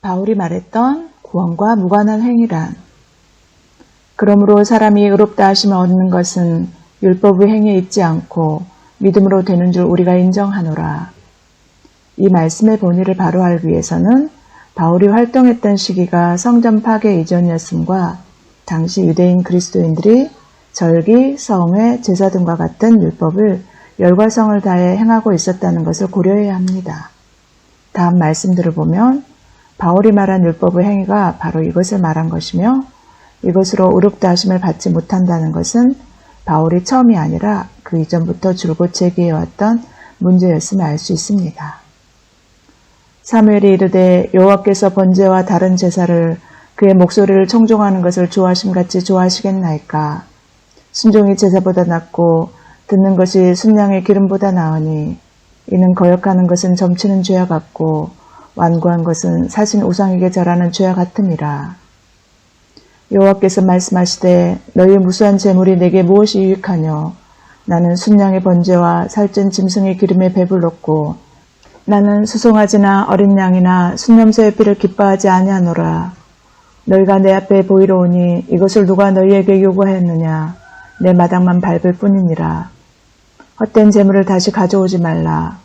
바울이 말했던 구원과 무관한 행위란, 그러므로 사람이 의롭다 하심을 얻는 것은 율법의 행위에 있지 않고 믿음으로 되는 줄 우리가 인정하노라. 이 말씀의 본의를 바로 알기 위해서는 바울이 활동했던 시기가 성전 파괴 이전이었음과 당시 유대인 그리스도인들이 절기, 성회, 제사 등과 같은 율법을 열과 성을 다해 행하고 있었다는 것을 고려해야 합니다. 다음 말씀들을 보면 바울이 말한 율법의 행위가 바로 이것을 말한 것이며, 이것으로 의롭다 하심을 받지 못한다는 것은 바울이 처음이 아니라 그 이전부터 줄곧 제기해왔던 문제였음을 알 수 있습니다. 사무엘이 이르되 여호와께서 번제와 다른 제사를 그의 목소리를 청종하는 것을 좋아하심같이 좋아하시겠나이까. 순종이 제사보다 낫고 듣는 것이 순양의 기름보다 나으니 이는 거역하는 것은 점치는 죄와 같고 완고한 것은 사신 우상에게 절하는 죄와 같음이라. 여호와께서 말씀하시되 너희의 무수한 재물이 내게 무엇이 유익하뇨. 나는 순양의 번제와 살찐 짐승의 기름에 배불렀고 나는 수송아지나 어린 양이나 순염소의 피를 기뻐하지 아니하노라. 너희가 내 앞에 보이러 오니 이것을 누가 너희에게 요구하였느냐. 내 마당만 밟을 뿐이니라. 헛된 재물을 다시 가져오지 말라.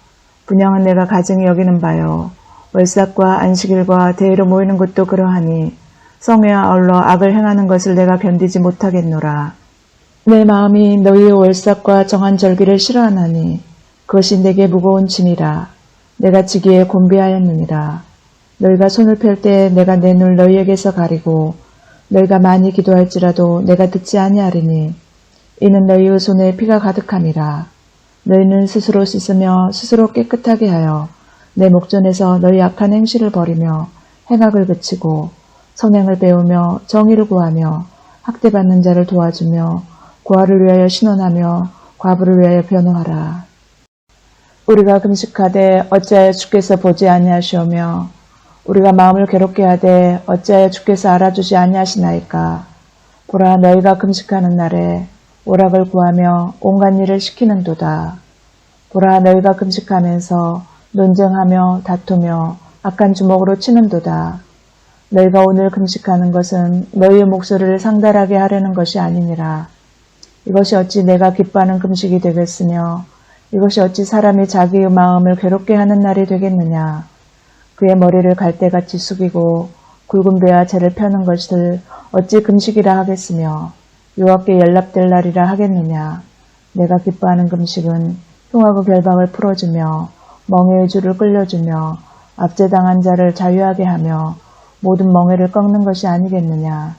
분향은 내가 가증히 여기는 바요. 월삭과 안식일과 대회로 모이는 것도 그러하니 성회와 아울러 악을 행하는 것을 내가 견디지 못하겠노라. 내 마음이 너희의 월삭과 정한 절기를 싫어하나니 그것이 내게 무거운 짐이라. 내가 지기에 곤비하였느니라. 너희가 손을 펼 때 내가 내 눈을 너희에게서 가리고 너희가 많이 기도할지라도 내가 듣지 아니하리니 이는 너희의 손에 피가 가득함이라. 너희는 스스로 씻으며 스스로 깨끗하게 하여 내 목전에서 너희 악한 행실을 버리며 행악을 그치고 선행을 배우며 정의를 구하며 학대받는 자를 도와주며 고아를 위하여 신원하며 과부를 위하여 변호하라. 우리가 금식하되 어찌하여 주께서 보지 아니하시오며 우리가 마음을 괴롭게 하되 어찌하여 주께서 알아주지 아니하시나이까. 보라, 너희가 금식하는 날에 오락을 구하며 온갖 일을 시키는도다. 보라, 너희가 금식하면서 논쟁하며 다투며 악한 주먹으로 치는도다. 너희가 오늘 금식하는 것은 너희의 목소리를 상달하게 하려는 것이 아니니라. 이것이 어찌 내가 기뻐하는 금식이 되겠으며 이것이 어찌 사람이 자기의 마음을 괴롭게 하는 날이 되겠느냐. 그의 머리를 갈대같이 숙이고 굵은 배와 재를 펴는 것을 어찌 금식이라 하겠으며 여호와께 연락될 날이라 하겠느냐. 내가 기뻐하는 금식은 흉하고 결박을 풀어주며 멍에의 줄을 끌려주며 압제당한 자를 자유하게 하며 모든 멍에를 꺾는 것이 아니겠느냐.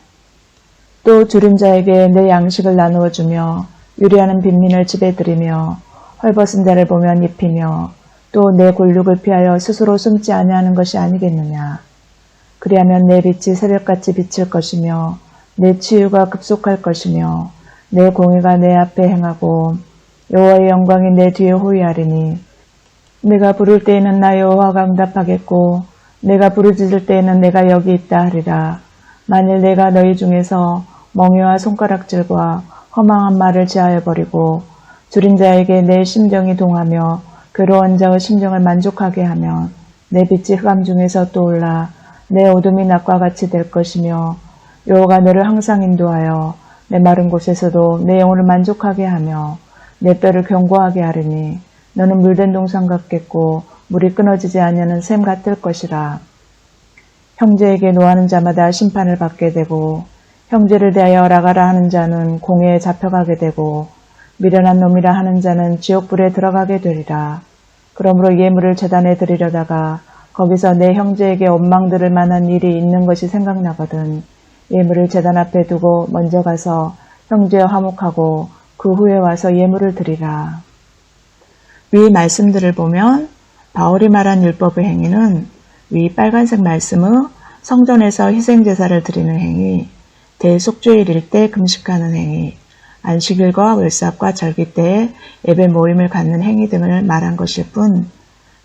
또 줄인 자에게 내 양식을 나누어 주며 유리하는 빈민을 집에 들이며 헐벗은 자를 보면 입히며 또 내 곤륙을 피하여 스스로 숨지 아니하는 것이 아니겠느냐. 그리하면 내 빛이 새벽같이 비칠 것이며 내 치유가 급속할 것이며 내 공의가 내 앞에 행하고 여호와의 영광이 내 뒤에 호위하리니 내가 부를 때에는 나 여호와가 응답하겠고 내가 부르짖을 때에는 내가 여기 있다 하리라. 만일 내가 너희 중에서 멍에와 손가락질과 허망한 말을 제하여 버리고 줄인 자에게 내 심정이 동하며 괴로운 자의 심정을 만족하게 하면 내 빛이 흑암 중에서 떠올라 내 어둠이 낮과 같이 될 것이며 여호와가 너를 항상 인도하여 내 마른 곳에서도 내 영혼을 만족하게 하며 내 뼈를 견고하게 하리니 너는 물된 동산 같겠고 물이 끊어지지 아니하는 샘 같을 것이라. 형제에게 노하는 자마다 심판을 받게 되고 형제를 대하여 라가라 하는 자는 공회에 잡혀가게 되고 미련한 놈이라 하는 자는 지옥불에 들어가게 되리라. 그러므로 예물을 제단에 드리려다가 거기서 내 형제에게 원망 들을 만한 일이 있는 것이 생각나거든 예물을 제단 앞에 두고 먼저 가서 형제와 화목하고 그 후에 와서 예물을 드리라. 위 말씀들을 보면 바울이 말한 율법의 행위는 위 빨간색 말씀의 성전에서 희생제사를 드리는 행위, 대속죄일일 때 금식하는 행위, 안식일과 월삭과 절기 때에 예배 모임을 갖는 행위 등을 말한 것일 뿐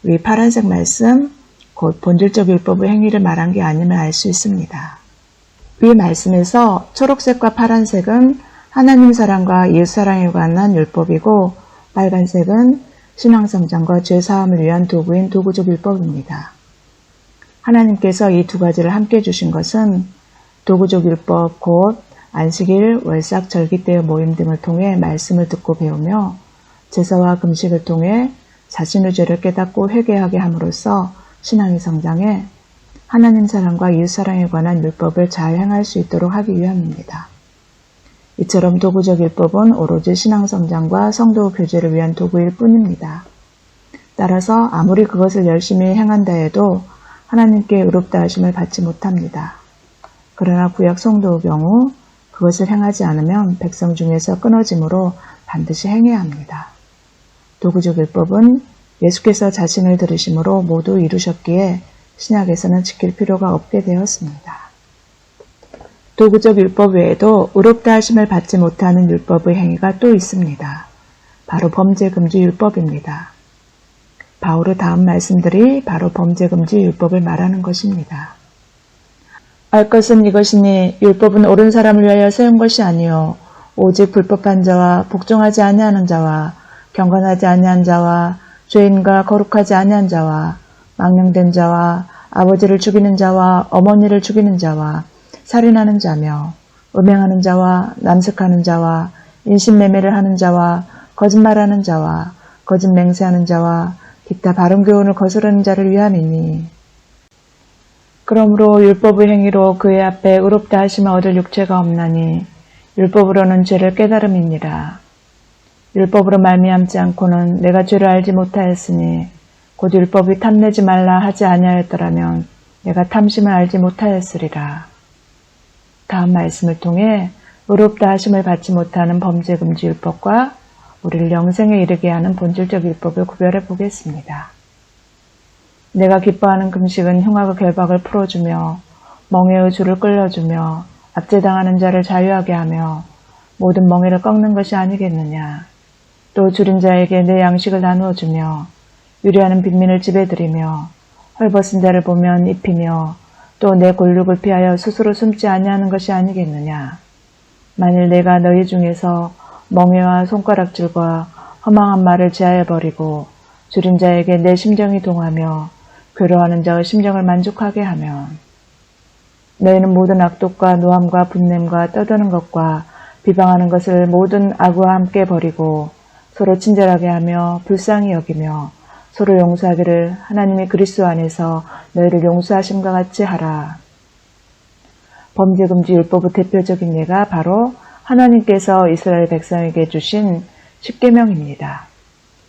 위 파란색 말씀, 곧 본질적 율법의 행위를 말한 게 아님을 알 수 있습니다. 위 말씀에서 초록색과 파란색은 하나님 사랑과 이웃 사랑에 관한 율법이고 빨간색은 신앙성장과 죄사함을 위한 도구인 도구적 율법입니다. 하나님께서 이 두 가지를 함께 주신 것은 도구적 율법 곧 안식일, 월삭, 절기 때의 모임 등을 통해 말씀을 듣고 배우며 제사와 금식을 통해 자신의 죄를 깨닫고 회개하게 함으로써 신앙이 성장해 하나님 사랑과 이웃 사랑에 관한 율법을 잘 행할 수 있도록 하기 위함입니다. 이처럼 도구적 율법은 오로지 신앙 성장과 성도 교제를 위한 도구일 뿐입니다. 따라서 아무리 그것을 열심히 행한다 해도 하나님께 의롭다 하심을 받지 못합니다. 그러나 구약 성도의 경우 그것을 행하지 않으면 백성 중에서 끊어짐으로 반드시 행해야 합니다. 도구적 율법은 예수께서 자신을 들으심으로 모두 이루셨기에 신약에서는 지킬 필요가 없게 되었습니다. 도구적 율법 외에도 의롭다 하심을 받지 못하는 율법의 행위가 또 있습니다. 바로 범죄 금지 율법입니다. 바울의 다음 말씀들이 바로 범죄 금지 율법을 말하는 것입니다. 알 것은 이것이니 율법은 옳은 사람을 위하여 세운 것이 아니요 오직 불법한 자와 복종하지 아니하는 자와 경건하지 아니한 자와 죄인과 거룩하지 아니한 자와 망령된 자와 아버지를 죽이는 자와 어머니를 죽이는 자와 살인하는 자며 음행하는 자와 남색하는 자와 인신매매를 하는 자와 거짓말하는 자와 거짓 맹세하는 자와 기타 바른 교훈을 거스르는 자를 위함이니 그러므로 율법의 행위로 그의 앞에 의롭다 하심을 얻을 육체가 없나니 율법으로는 죄를 깨달음이니라. 율법으로 말미암지 않고는 내가 죄를 알지 못하였으니 곧 율법이 탐내지 말라 하지 아니하였더라면 내가 탐심을 알지 못하였으리라. 다음 말씀을 통해 의롭다 하심을 받지 못하는 범죄 금지 율법과 우리를 영생에 이르게 하는 본질적 율법을 구별해 보겠습니다. 내가 기뻐하는 금식은 흉악의 결박을 풀어주며 멍에의 줄을 끌어주며 압제당하는 자를 자유하게 하며 모든 멍에를 꺾는 것이 아니겠느냐. 또 줄인 자에게 내 양식을 나누어주며 유리하는 빈민을 집에 들이며 헐벗은 자를 보면 입히며 또 내 골육을 피하여 스스로 숨지 아니하는 것이 아니겠느냐. 만일 내가 너희 중에서 멍에와 손가락질과 허망한 말을 제하여버리고 줄인 자에게 내 심정이 동하며 괴로워하는 자의 심정을 만족하게 하면 너희는 모든 악독과 노함과 분냄과 떠드는 것과 비방하는 것을 모든 악과 함께 버리고 서로 친절하게 하며 불쌍히 여기며 서로 용서하기를 하나님이 그리스도 안에서 너희를 용서하심과 같이 하라. 범죄 금지 율법의 대표적인 예가 바로 하나님께서 이스라엘 백성에게 주신 십계명입니다.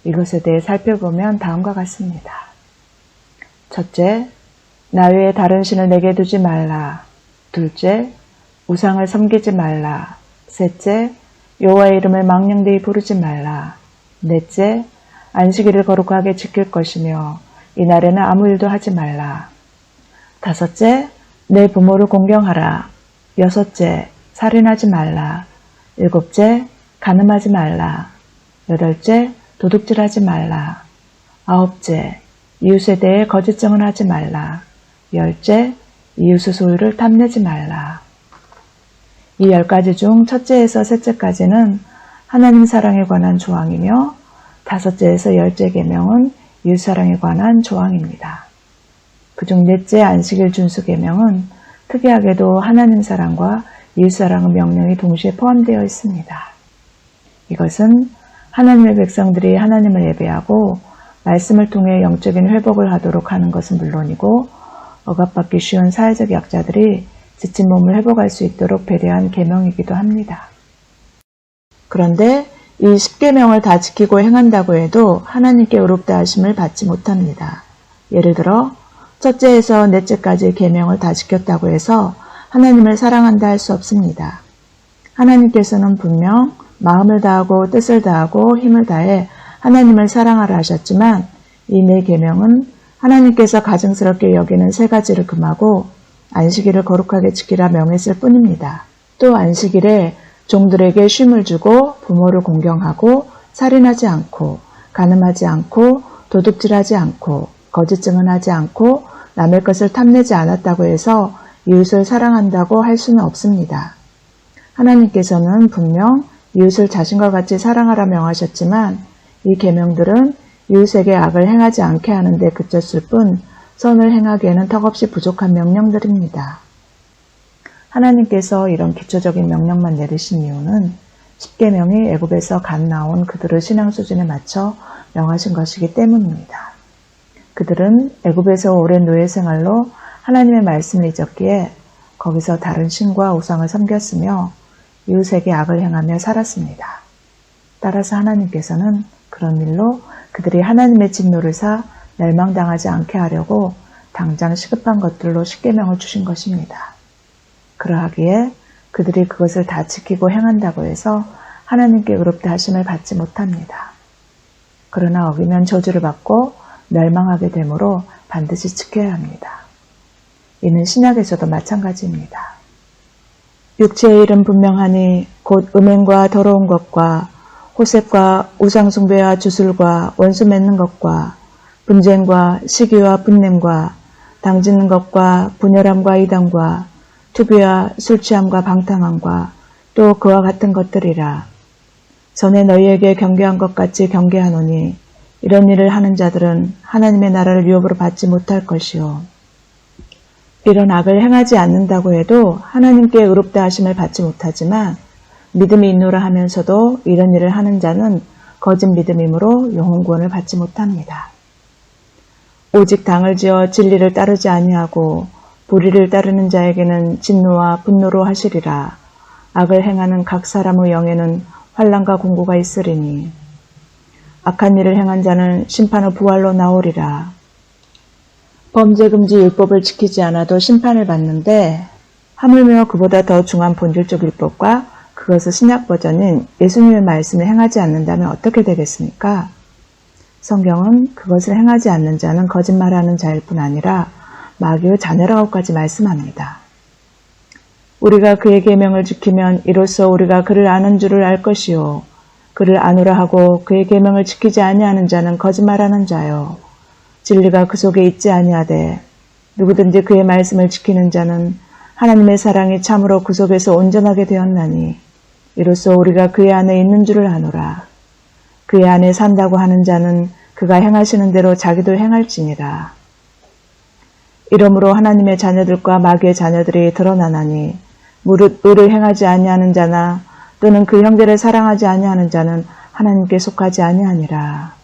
이것에 대해 살펴보면 다음과 같습니다. 첫째, 나 외에 다른 신을 내게 두지 말라. 둘째, 우상을 섬기지 말라. 셋째, 여호와의 이름을 망령되이 부르지 말라. 넷째, 안식일을 거룩하게 지킬 것이며 이날에는 아무 일도 하지 말라. 다섯째, 내 부모를 공경하라. 여섯째, 살인하지 말라. 일곱째, 간음하지 말라. 여덟째, 도둑질하지 말라. 아홉째, 이웃에 대해 거짓 증언하지 말라. 열째, 이웃의 소유를 탐내지 말라. 이 10가지 중 첫째에서 셋째까지는 하나님 사랑에 관한 조항이며 다섯째에서 10째 계명은 이웃 사랑에 관한 조항입니다. 그중 넷째 안식일 준수 계명은 특이하게도 하나님 사랑과 이웃 사랑의 명령이 동시에 포함되어 있습니다. 이것은 하나님의 백성들이 하나님을 예배하고 말씀을 통해 영적인 회복을 하도록 하는 것은 물론이고 억압받기 쉬운 사회적 약자들이 지친 몸을 회복할 수 있도록 배려한 계명이기도 합니다. 그런데 이 10계명을 다 지키고 행한다고 해도 하나님께 의롭다 하심을 받지 못합니다. 예를 들어 첫째에서 넷째까지의 계명을 다 지켰다고 해서 하나님을 사랑한다 할 수 없습니다. 하나님께서는 분명 마음을 다하고 뜻을 다하고 힘을 다해 하나님을 사랑하라 하셨지만 이 네 계명은 하나님께서 가증스럽게 여기는 3가지를 금하고 안식일을 거룩하게 지키라 명했을 뿐입니다. 또 안식일에 종들에게 쉼을 주고 부모를 공경하고 살인하지 않고 간음하지 않고 도둑질하지 않고 거짓 증언하지 않고 남의 것을 탐내지 않았다고 해서 이웃을 사랑한다고 할 수는 없습니다. 하나님께서는 분명 이웃을 자신과 같이 사랑하라 명하셨지만 이 계명들은 이웃에게 악을 행하지 않게 하는 데 그쳤을 뿐 선을 행하기에는 턱없이 부족한 명령들입니다. 하나님께서 이런 기초적인 명령만 내리신 이유는 십계명이 애굽에서 갓 나온 그들의 신앙 수준에 맞춰 명하신 것이기 때문입니다. 그들은 애굽에서 오랜 노예 생활로 하나님의 말씀을 잊었기에 거기서 다른 신과 우상을 섬겼으며 이웃에게 악을 행하며 살았습니다. 따라서 하나님께서는 그런 일로 그들이 하나님의 진노를 사 멸망당하지 않게 하려고 당장 시급한 것들로 십계명을 주신 것입니다. 그러하기에 그들이 그것을 다 지키고 행한다고 해서 하나님께 의롭다 하심을 받지 못합니다. 그러나 어기면 저주를 받고 멸망하게 되므로 반드시 지켜야 합니다. 이는 신약에서도 마찬가지입니다. 육체의 일은 분명하니 곧 음행과 더러운 것과 호색과 우상숭배와 주술과 원수 맺는 것과 분쟁과 시기와 분냄과 당짓는 것과 분열함과 이단과 투비와 술취함과 방탕함과 또 그와 같은 것들이라. 전에 너희에게 경계한 것 같이 경계하노니 이런 일을 하는 자들은 하나님의 나라를 유업으로 받지 못할 것이요. 이런 악을 행하지 않는다고 해도 하나님께 의롭다 하심을 받지 못하지만 믿음이 있노라 하면서도 이런 일을 하는 자는 거짓 믿음이므로 영혼 구원을 받지 못합니다. 오직 당을 지어 진리를 따르지 아니하고 불의를 따르는 자에게는 진노와 분노로 하시리라. 악을 행하는 각 사람의 영에는 환난과 공고가 있으리니 악한 일을 행한 자는 심판의 부활로 나오리라. 범죄금지 율법을 지키지 않아도 심판을 받는데 하물며 그보다 더 중한 본질적 율법과 그것의 신약 버전인 예수님의 말씀을 행하지 않는다면 어떻게 되겠습니까? 성경은 그것을 행하지 않는 자는 거짓말하는 자일 뿐 아니라 마귀의 자녀라고까지 말씀합니다. 우리가 그의 계명을 지키면 이로써 우리가 그를 아는 줄을 알 것이요. 그를 아노라 하고 그의 계명을 지키지 아니하는 자는 거짓말하는 자요. 진리가 그 속에 있지 아니하되 누구든지 그의 말씀을 지키는 자는 하나님의 사랑이 참으로 그 속에서 온전하게 되었나니 이로써 우리가 그의 안에 있는 줄을 아노라. 그의 안에 산다고 하는 자는 그가 행하시는 대로 자기도 행할지니라. 이러므로 하나님의 자녀들과 마귀의 자녀들이 드러나나니 무릇 의를 행하지 아니하는 자나 또는 그 형제를 사랑하지 아니하는 자는 하나님께 속하지 아니하니라.